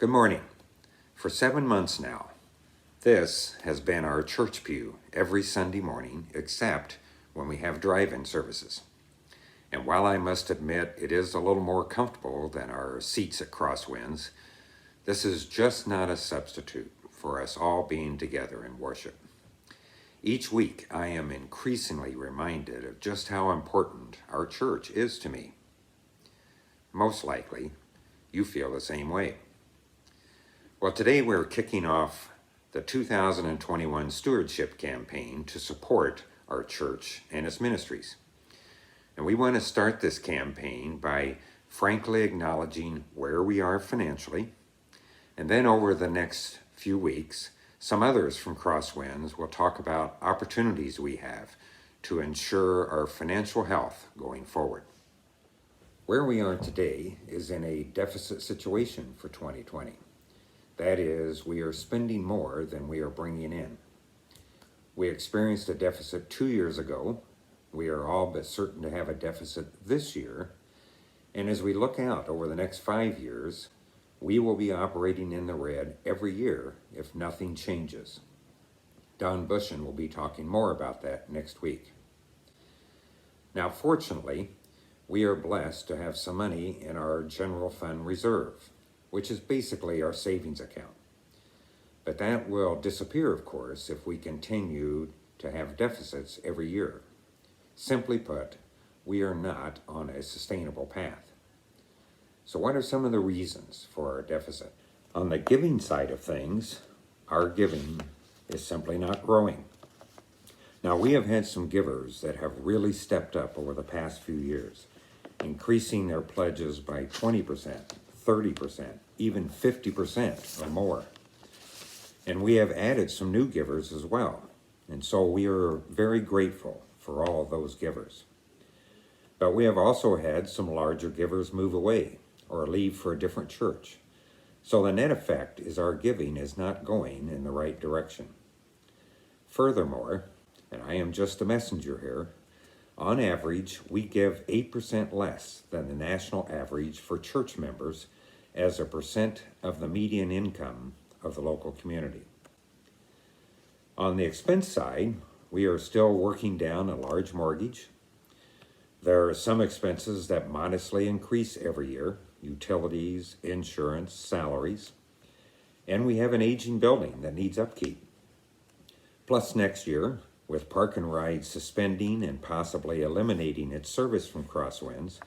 Good morning. For 7 months now, this has been our church pew every Sunday morning except when we have drive-in services. And while I must admit it is a little more comfortable than our seats at Crosswinds, this is just not a substitute for us all being together in worship. Each week I am increasingly reminded of just how important our church is to me. Most likely, you feel the same way. Well, today we're kicking off the 2021 Stewardship campaign to support our church and its ministries. And we want to start this campaign by frankly acknowledging where we are financially. And then over the next few weeks, some others from Crosswinds will talk about opportunities we have to ensure our financial health going forward. Where we are today is in a deficit situation for 2020. That is, we are spending more than we are bringing in. We experienced a deficit 2 years ago. We are all but certain to have a deficit this year. And as we look out over the next 5 years, we will be operating in the red every year if nothing changes. Don Bushin will be talking more about that next week. Now, fortunately, we are blessed to have some money in our general fund reserve, which is basically our savings account. But that will disappear, of course, if we continue to have deficits every year. Simply put, we are not on a sustainable path. So what are some of the reasons for our deficit? On the giving side of things, our giving is simply not growing. Now, we have had some givers that have really stepped up over the past few years, increasing their pledges by 20%, 30%, even 50% or more. And we have added some new givers as well. And so we are very grateful for all of those givers. But we have also had some larger givers move away or leave for a different church. So the net effect is our giving is not going in the right direction. Furthermore, and I am just a messenger here, on average, we give 8% less than the national average for church members as a percent of the median income of the local community. On the expense side, we are still working down a large mortgage. There are some expenses that modestly increase every year: utilities, insurance, salaries. And we have an aging building that needs upkeep. Plus next year, with Park and Ride suspending and possibly eliminating its service from Crosswinds,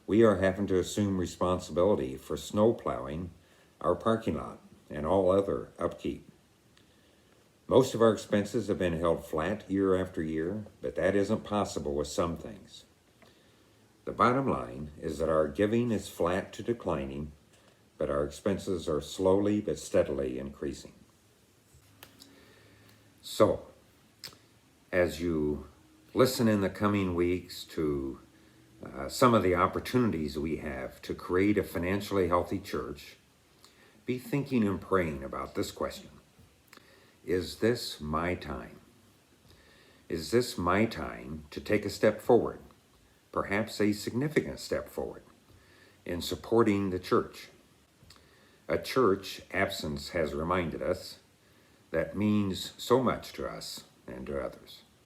we are having to assume responsibility for snow plowing our parking lot and all other upkeep. Most of our expenses have been held flat year after year, but that isn't possible with some things. The bottom line is that our giving is flat to declining, but our expenses are slowly but steadily increasing. So, as you listen in the coming weeks to some of the opportunities we have to create a financially healthy church, be thinking and praying about this question. Is this my time? Is this my time to take a step forward, perhaps a significant step forward, in supporting the church? A church absence has reminded us that means so much to us and to others.